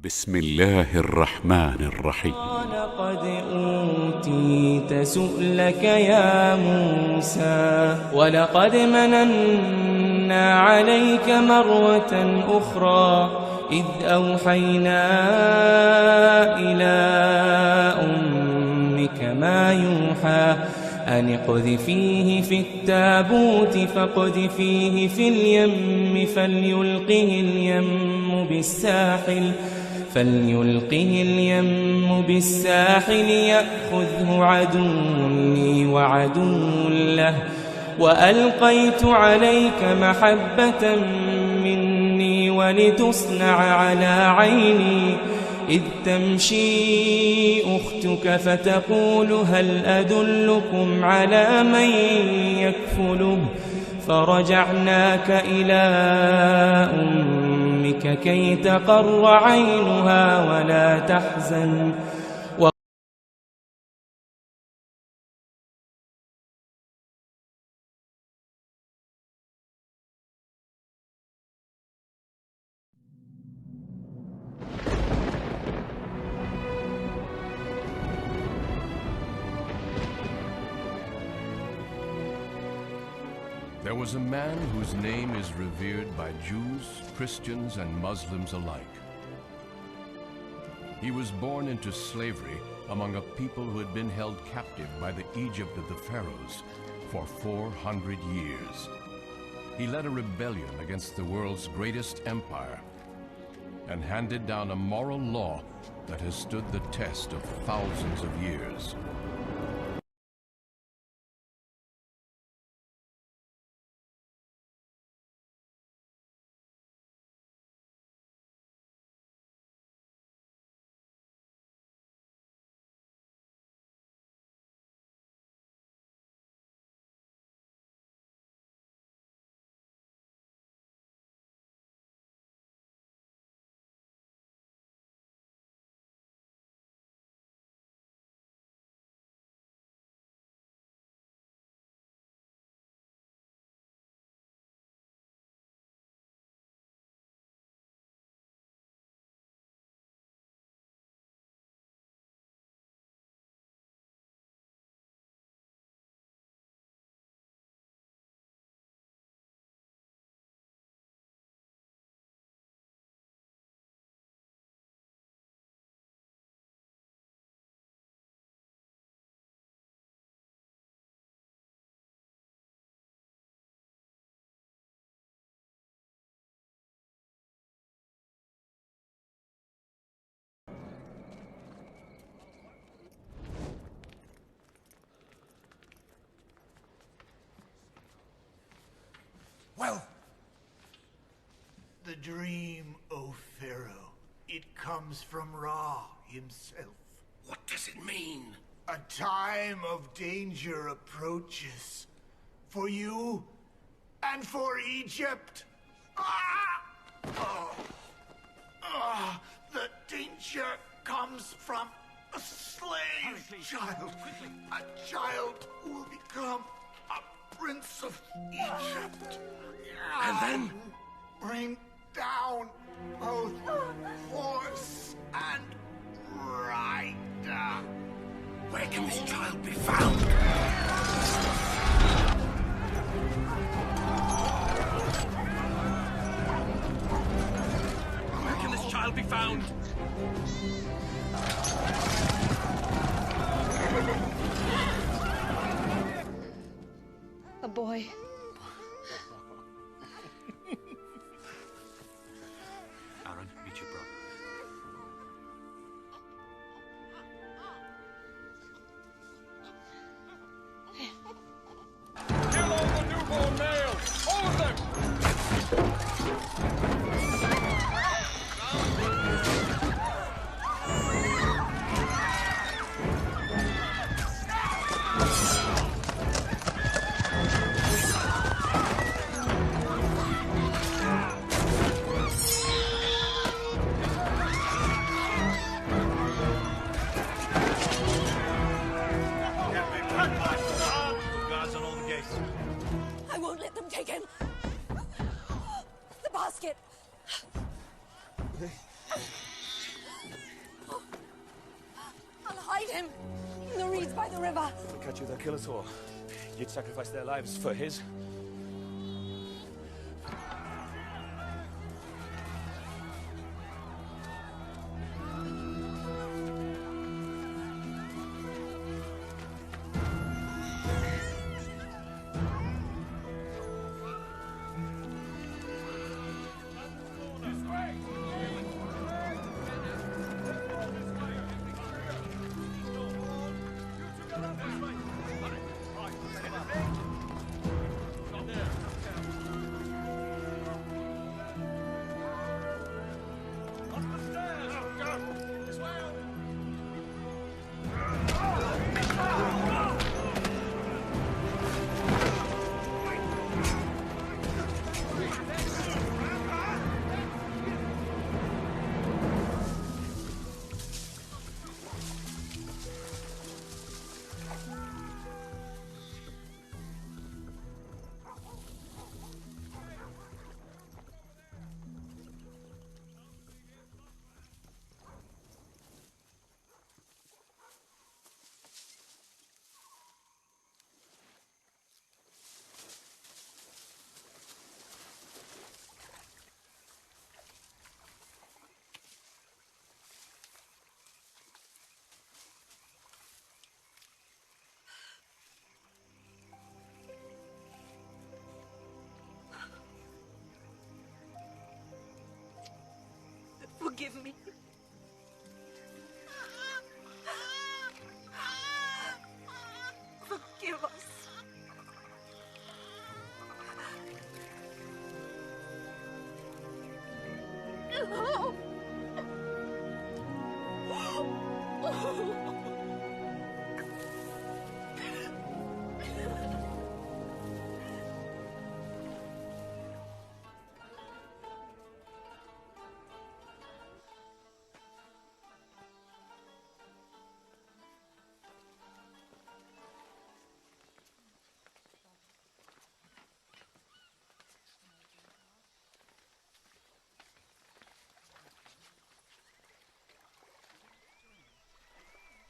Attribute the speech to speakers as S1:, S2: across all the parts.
S1: بسم الله الرحمن الرحيم.
S2: لقد أوتيت سؤلك يا موسى ولقد مننا عليك مرة أخرى إذ أوحينا إلى أمك ما يوحى أن اقذفيه في التابوت فاقذفيه في اليم فليلقه اليم بالساحل يأخذه عدو لي وعدو له وألقيت عليك محبة مني ولتصنع على عيني إذ تمشي أختك فتقول هل أدلكم على من يكفله فرجعناك إلى أمك كي تقر عينها ولا تحزن
S3: There was a man whose name is revered by Jews, Christians, and Muslims alike. He was born into slavery among a people who had been held captive by the Egypt of the pharaohs for 400 years. He led a rebellion against the world's greatest empire and handed down a moral law that has stood the test of thousands of years.
S4: Well, the dream, O Pharaoh, it comes from Ra himself.
S5: What does it mean?
S4: A time of danger approaches for you and for Egypt. The danger comes from a slave child. A child who will become a prince of Egypt.
S5: And then?
S4: Bring down both horse and rider.
S5: Where can this child be found? Where can this child be found?
S6: A boy.
S5: Aaron, meet your brother.
S7: Kill all the newborn males! All of them!
S6: Hide him in the reeds by the river.
S8: If we catch you, they'll kill us all. You'd sacrifice their lives for his?
S6: Forgive me. Forgive us.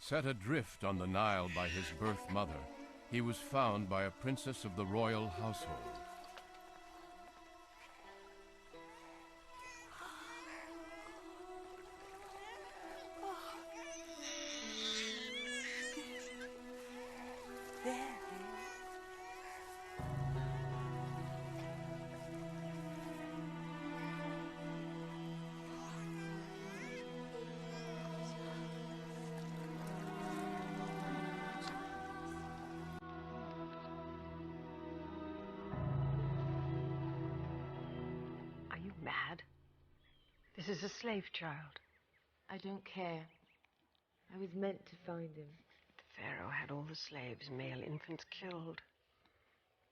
S3: Set adrift on the Nile by his birth mother, he was found by a princess of the royal household.
S9: Mad? This is a slave child.
S10: I don't care. I was meant to find him.
S9: The Pharaoh had all the slaves, male infants, killed.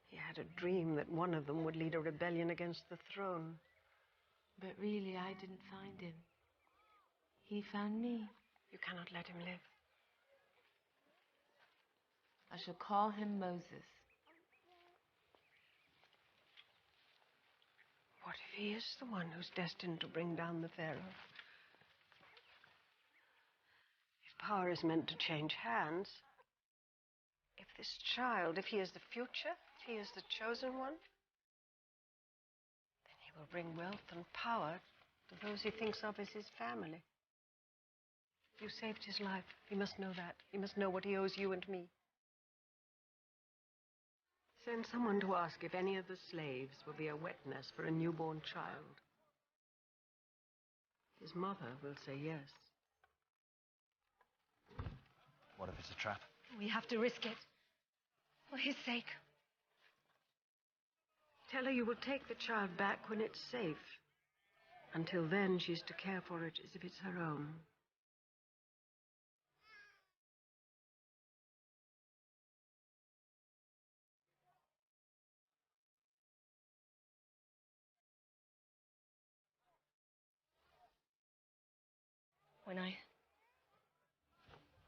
S9: He had a dream that one of them would lead a rebellion against the throne.
S10: But really, I didn't find him. He found me.
S9: You cannot let him live.
S10: I shall call him Moses.
S9: What if he is the one who's destined to bring down the Pharaoh? If power is meant to change hands, if this child, if he is the future, if he is the chosen one, then he will bring wealth and power to those he thinks of as his family. You saved his life. He must know that. He must know what he owes you and me. Send someone to ask if any of the slaves will be a wet nest for a newborn child. His mother will say yes.
S8: What if it's a trap?
S9: We have to risk it. For his sake. Tell her you will take the child back when it's safe. Until then, she's to care for it as if it's her own.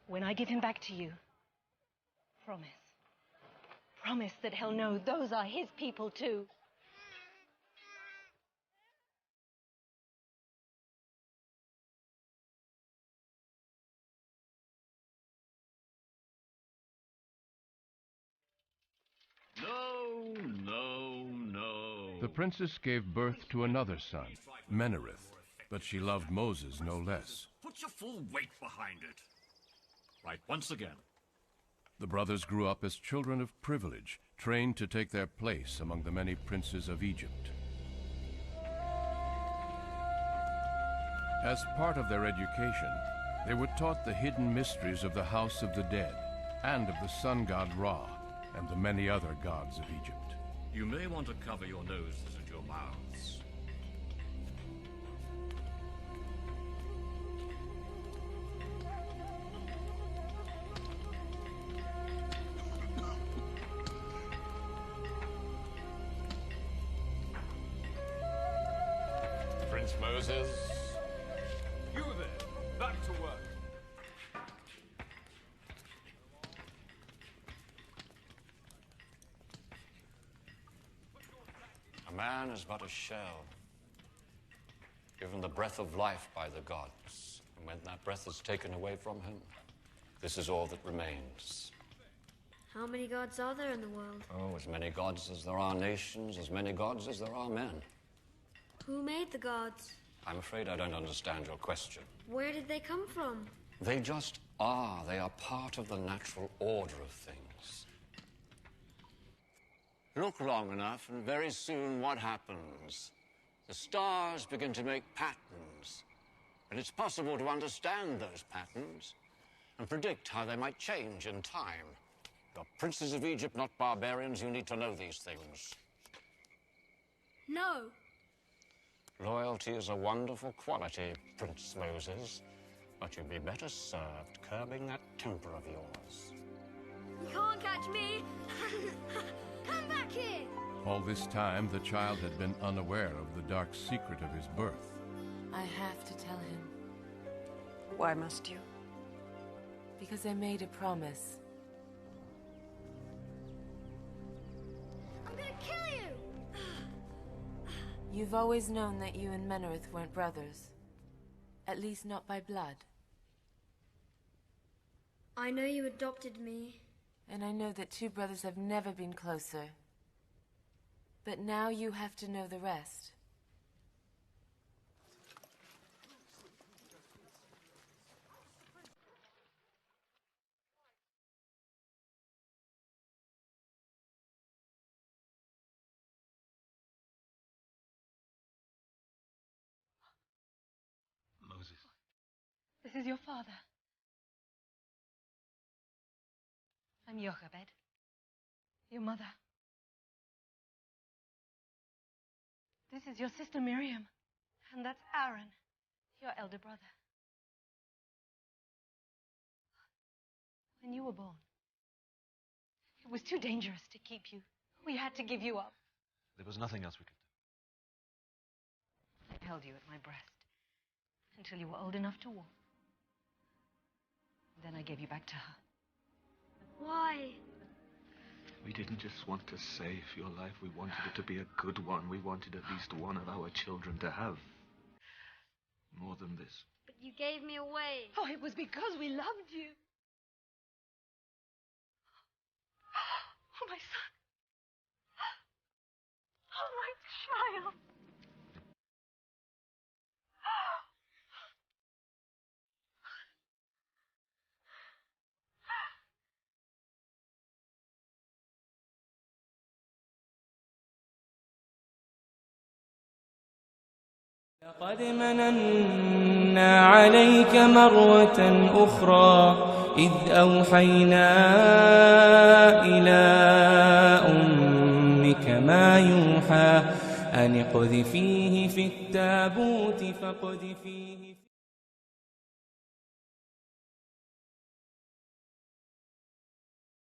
S11: When I give him back to you, promise that he'll know those are his people too.
S3: The princess gave birth to another son, Menerith, but she loved Moses no less.
S5: Put your full weight behind it. Right, once again.
S3: The brothers grew up as children of privilege, trained to take their place among the many princes of Egypt. As part of their education, they were taught the hidden mysteries of the house of the dead, and of the sun god Ra, and the many other gods of Egypt.
S5: You may want to cover your noses and your mouths.
S12: Prince Moses.
S7: You there, back to work.
S12: A man is but a shell, given the breath of life by the gods. And when that breath is taken away from him, this is all that remains.
S13: How many gods are there in the world?
S12: Oh, as many gods as there are nations, as many gods as there are men.
S13: Who made the gods?
S12: I'm afraid I don't understand your question.
S13: Where did they come from?
S12: They just are. They are part of the natural order of things. Look long enough, and very soon what happens? The stars begin to make patterns, and it's possible to understand those patterns and predict how they might change in time. You're princes of Egypt, not barbarians. You need to know these things.
S13: No.
S12: Loyalty is a wonderful quality, Prince Moses, but you'd be better served curbing that temper of yours.
S13: You can't catch me! Come back here!
S3: All this time, the child had been unaware of the dark secret of his birth.
S10: I have to tell him.
S9: Why must you?
S10: Because I made a promise.
S13: I'm gonna kill you!
S10: You've always known that you and Menerith weren't brothers. At least not by blood.
S13: I know you adopted me.
S10: And I know that two brothers have never been closer. But now you have to know the rest.
S5: Moses.
S11: This is your father. I'm Jochebed, your mother. This is your sister Miriam, and that's Aaron, your elder brother. When you were born, it was too dangerous to keep you. We had to give you up.
S5: There was nothing else we could do.
S11: I held you at my breast until you were old enough to walk. Then I gave you back to her.
S13: Why?
S14: We didn't just want to save your life. We wanted it to be a good one. We wanted at least one of our children to have more than this.
S13: But you gave me away.
S11: Oh, it was because we loved you. Oh, my son. Oh, my child.
S2: لقد مننا عليك مرة أخرى إذ أوحينا إلى أمك ما يوحى أن اقذفيه في التابوت فاقذفيه